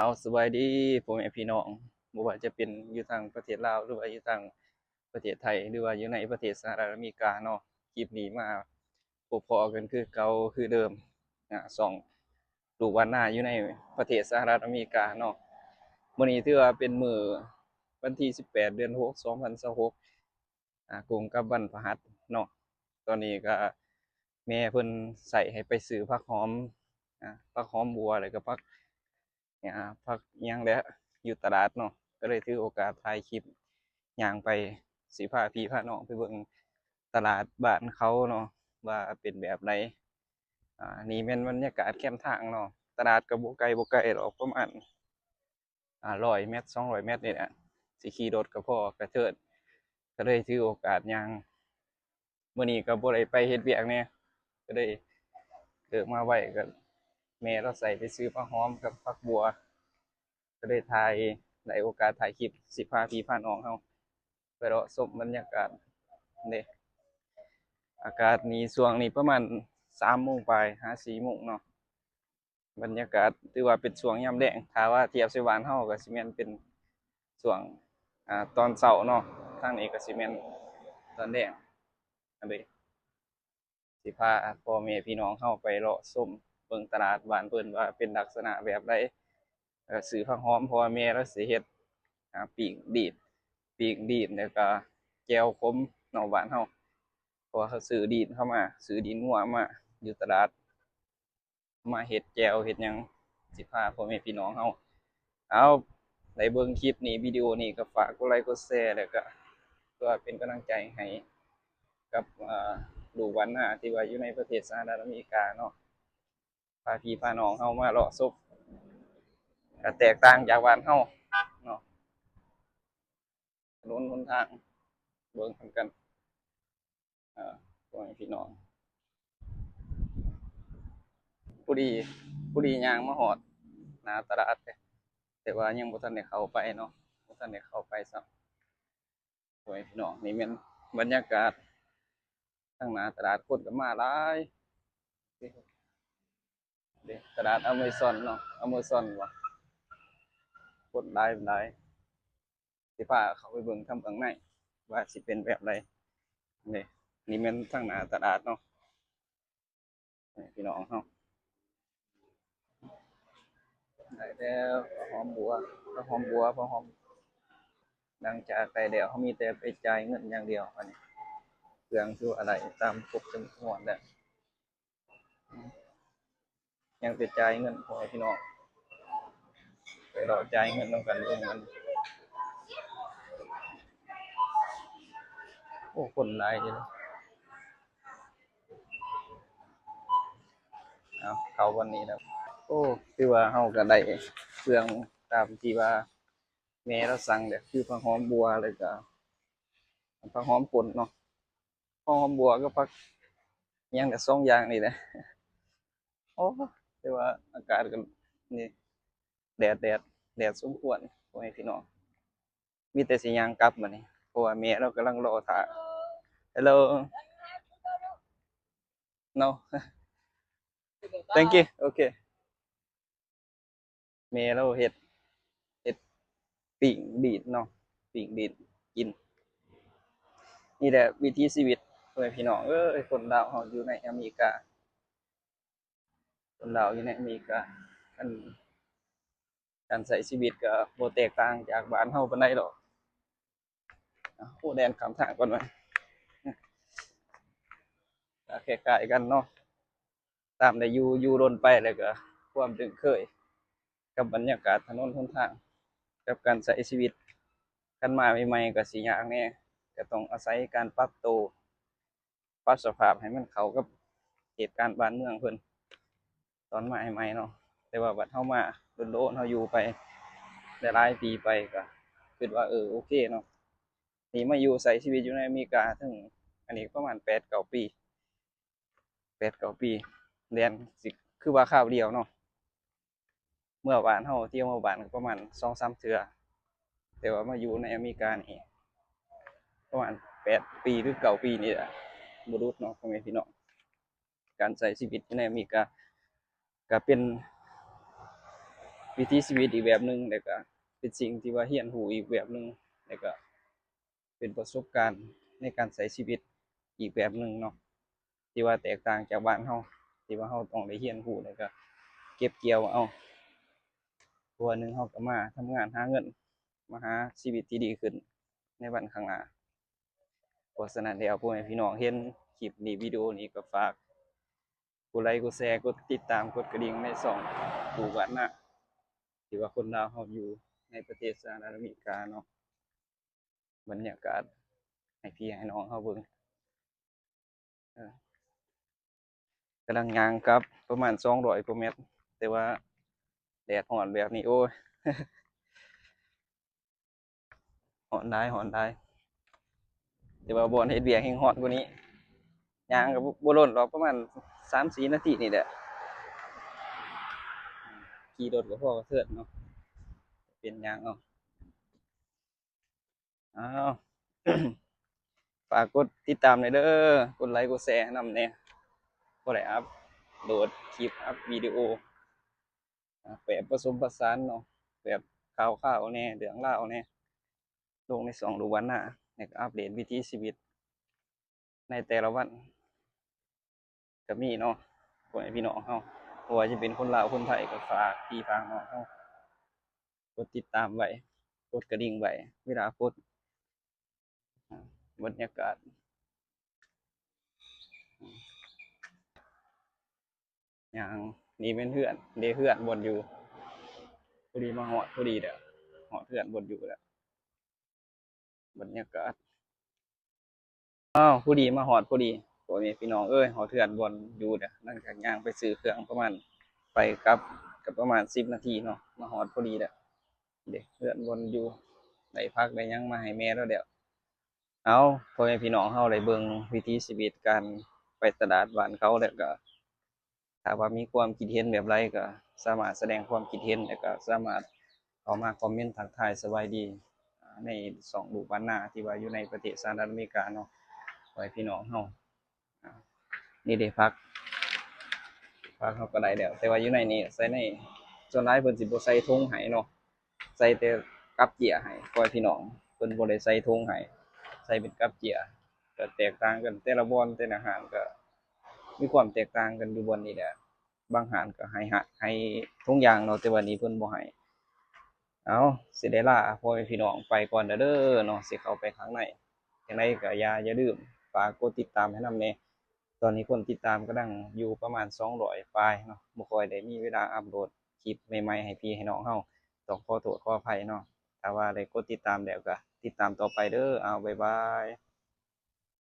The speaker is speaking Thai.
เอาสบายดีพ่อแม่พี่น้องบ่ว่าจะเป็นอยู่ทางประเทศลาวหรือว่าอยู่ทางประเทศไทยหรือว่าอยู่ในประเทศสหรัฐอเมริกาเนาะคลิปนี้มาพบพ้อกันคือเก่าคือเดิมสองลูกวันหน้าอยู่ในประเทศสหรัฐอเมริกาเนาะมื้อนี้ถือว่าเป็นมื้อวันที่18เดือน6 2026ตรงกับวันพฤหัสเนาะตอนนี้ก็แม่เพิ่นใส่ให้ไปซื้อผักหอมผักหอมบัวแล้วก็ผักอิหยังแหละอยู่ตลาดเนาะก็เลยถือโอกาสถ่ายคลิปย่างไปสิพาพี่พาน้องไปเบิ่งตลาดบ้านเขาเนาะว่าเป็นแบบใดนี่แม่นบรรยากาศแคมป์ทางเนาะตลาดก็บ่ไกลหรอกประมาณ100เมตร200เมตรนี่แหละสิขี่รถก็พอกระเทิดก็เลยถือโอกาสย่างมื้อนี้ก็บ่ได้ไปเฮ็ดเวียกแหน่ก็เลยเลิกมาไว้ก็แม่เราใส่ไปซื้อผักหอมกับผักบัว ก็ได้ถ่ายได้โอกาสถ่ายคลิปสิพาพี่พาน้องเฮาไปเลาะชมบรรยากาศนี่อากาศนี้ช่วงนี้ประมาณ3โมงไปหา4โมงเนาะบรรยากาศถือว่าเป็นช่วงยามแลงถ้าว่าเทียบใส่บ้านเฮาก็สิแม่นเป็นช่วงตอนเช้าเนาะทางนี้ก็สิแม่นตอนแลงอันนี้สิพาพ่อแม่พี่น้องเฮาไปเลาะชมเบิ่งตลาดบ้านเพิ่นว่าเป็นลักษณะแบบใดซื้อผักหอมเพราะว่าแม่เราสิเฮ็ดปีกดีดแล้วก็แจ่วขมเนาะบ้านเฮาเพราะว่าเขาซื้อดีดเข้ามาซื้อดีนงัวมาอยู่ตลาดมาเฮ็ดแจ่วเฮ็ดหยังสิพาพ่อแม่พี่น้องเฮาเอาได้เบิ่งคลิปนี้วิดีโอนี้ก็ฝากกดไลค์กดแชร์แล้วก็เพื่อเป็นกำลังใจให้กับลูกหลานนาที่ว่าอยู่ในประเทศสหรัฐอเมริกาเนาะพาพี่พาน้องเฮามาเลาะชมก็แตกต่างจากบ้านเฮาเนาะถนนหนทางเบิ่งกันพ่อแม่พี่น้องผู้ดีผู้ดีย่างมาฮอดหน้าตลาดแต่ว่ายังบ่ทันได้เข้าไปเนาะบ่ทันได้เข้าไปซ้ำพ่อแม่พี่น้องนี่แม่นบรรยากาศทางหน้าตลาดคนก็มาหลายเด้ตลาดอเมซอนเนาะอเมซอนบ่คนหลายสิพาเข้าไปเบิ่งทางข้างในว่าสิเป็นแบบใดนี่นี่แม่นทางหน้าตลาดเนาะพี่น้องเฮาได้แล้วข้าวหอมบัวข้าวหอมบัวข้าวหอมหลังจากได้แล้วเขามีแต่ไปจ่ายเงินอย่างเดียวอันนี้เครื่องคืออะไรตามครบจำนวนแล้วยังไปจ่ายเงินพอให้พี่น้องไปรอจ่ายเงินนำกันเบิ่งมันโอ้คนหลายอยู่เลยเอาเข้าวันนี้แล้วโอ้คือว่าเฮาก็ได้เครื่องตามที่ว่าแม่เราสั่งเด้อคือผักหอมบัวแล้วก็ผักหอมป่นเนาะผักหอมบัวก็ผักอิหยังก็2อย่างนี่แหละโอ้แต่ว่าอากาศก็นี่แดดสมควรพ่อแม่พี่น้องมีแต่สิย่างกลับบัดนี้เพราะว่าแม่เรากำลังรอท่า Hello no thank you โอเคแม่เราเฮ็ดปิ้งดีดเนาะปิ้งดีดกินนี่แหละวิถีชีวิตพ่อแม่พี่น้องเอ้ยคนลาวเฮาอยู่ในอเมริกาคนลาวอยู่ในอเมริกาคันการใช้ชีวิตก็บ่แตกต่างจากบ้านเฮาปานใดดอกโอ้แดนข้ามทางก่อนไว้ก็คล้ายๆกันเนาะตามได้อยู่โดนไปแล้วก็ความตึงเคยกับบรรยากาศถนนหนทางกับการใช้ชีวิตคันมาใหม่ๆก็สิยากแหน่ก็ต้องอาศัยการปรับตัวปรับสภาพให้มันเข้ากับเหตุการณ์บ้านเมืองเพิ่นตอนมาใหม่ๆเนาะแต่ว่าบัดเฮามาโดนๆเฮาอยู่ไปได้หลายปีไปก็คิดว่าโอเคเนาะนี่มาอยู่ใช้ชีวิตอยู่ในอเมริกาถึงอันนี้ประมาณ8-9 ปีเรียนสิคือว่าคราวเดียวเนาะเมื่อบ้านเฮาเที่ยวเมื่อบ้านก็ประมาณ2-3เทื่อแต่ว่ามาอยู่ในอเมริกานี่ประมาณ8 ปีหรือ9 ปีนี่แหละบ่รุษเนาะพ่อแม่พี่น้องการใช้ชีวิตอยู่ในอเมริกาก็เป็น วิถีชีวิตอีกแบบหนึ่งแล้วก็เป็นสิ่งที่ว่าเรียนรู้อีกแบบหนึ่งแล้วก็เป็นประสบการณ์ในการใช้ชีวิตอีกแบบหนึ่งเนาะที่ว่าแตกต่างจากบ้านเราที่ว่าเราต้องได้เรียนรู้แล้วก็เก็บเกี่ยวเอาตัวหนึ่งเราก็มาทำงานหาเงินมาหาชีวิตที่ดีขึ้นในวันข้างหน้าเพราะฉะนั้นแล้วพ่อแม่พี่น้องเห็นคลิปนี้วิดีโอนี้ก็ฝากกดไลค์กดแชร์กดติดตามกดกระดิ่งในช่องดูกันนะที่ว่าคนลาวเราอยู่ในประเทศสหรัฐอเมริกาเนาะบรรยากาศให้พี่ให้น้องเราเบิ่งเออกำลังย่างกลับประมาณ200กว่าเมตรแต่ว่าแดดร้อนแบบนี้โอ้ยร้อนได้แต่ว่าบ่อนเฮ็ดเวียกแฮ่งร้อนกว่านี้ย่างก็บ่ล้นหรอกประมาณ3-4นาทีนี่แหละขี่รถก็พอกระเทือนเนาะเป็นหยังเอาอ้าว ฝากกดติดตามหน่อยเด้อกดไลค์กดแชร์นำแหน่บ่ได้อัปโหลดคลิปอัปวิดีโอแบบผสมผสานเนาะแบบข่าวๆแหน่เรื่องราวแหน่ลงในช่องดูวันหน้าแล้วก็อัปเดตวิถีชีวิตในแต่ละวันก็มีเนาะพ่อแม่พี่น้องเฮาบ่ว่าจะเป็นคนลาวคนไทยก็ฝากพี่ฝากน้องเฮากดติดตามไว้กดกระดิ่งไว้เวลาโพสต์บรรยากาศอย่างนี่เป็นเพื่อนเด้เพื่อนบ่นอยู่พอดีมาฮอดพอดีเด้อฮอดเพื่อนบ่นอยู่แล้วบรรยากาศอ้าวพอดีมาฮอดพอดีพ่อแม่พี่น้องเอ้ยฮอดเพื่อนบ่นอยู่เด้อนั่งจากย่างไปซื้อเครื่องประมาณไปกลับก็ประมาณ10นาทีเนาะมาฮอดพอดีแล้วเด้เพื่อนบ่นอยู่ได้พักได้หยังมาให้แม่แล้วเดี๋ยวเอาพ่อแม่พี่น้องเฮาได้เบิ่งวิถีชีวิตการไปตลาดบ้านเขาแล้วก็ ถ้าว่ามีความคิดเห็นแบบไรก็สามารถแสดงความคิดเห็นแล้วก็สามารถเข้ามาคอมเมนต์ทักทายสบายดีในสองลูกบ้านนาที่ว่าอยู่ในประเทศสหรัฐอเมริกาเนาะไว้พี่น้องเฮาอ่านี่ได้พักเฮาก็ได้แล้วแต่ว่าอยู่ในนี้ใส่ในส่วนหลายเพิ่นสิบ่ใส่ธงให้เนาะใส่แต่กับเจียให้ปล่อยพี่น้องเพิ่นบ่ได้ใส่ธงให้ใส่เป็นกับเจียก็แตกต่างกันแต่ละบ่อนแต่ละห้างก็มีความแตกต่างกันอยู่บ่อนนี้แหละ บางหารก็ให้ทุกอย่างเนาะแต่วันนี้เพิ่นบ่ให้เอาสิได้ลาพ่อแม่พี่น้องไปก่อนเด้อเนาะสิเข้าไปข้างในจังไดก็อย่าลืมฝากกดติดตามให้นำแหน่ตอนนี้คนติดตามกำลังอยู่ประมาณ200ปลายเนาะบ่ค่อยได้มีเวลาอัปโหลดคลิปใหม่ๆให้พี่ให้น้องเฮาต้องขอโทษขออภัยเนาะถ้าว่าได้กดติดตามแล้วก็ติดตามต่อไปเด้อเอาบ๊ายบาย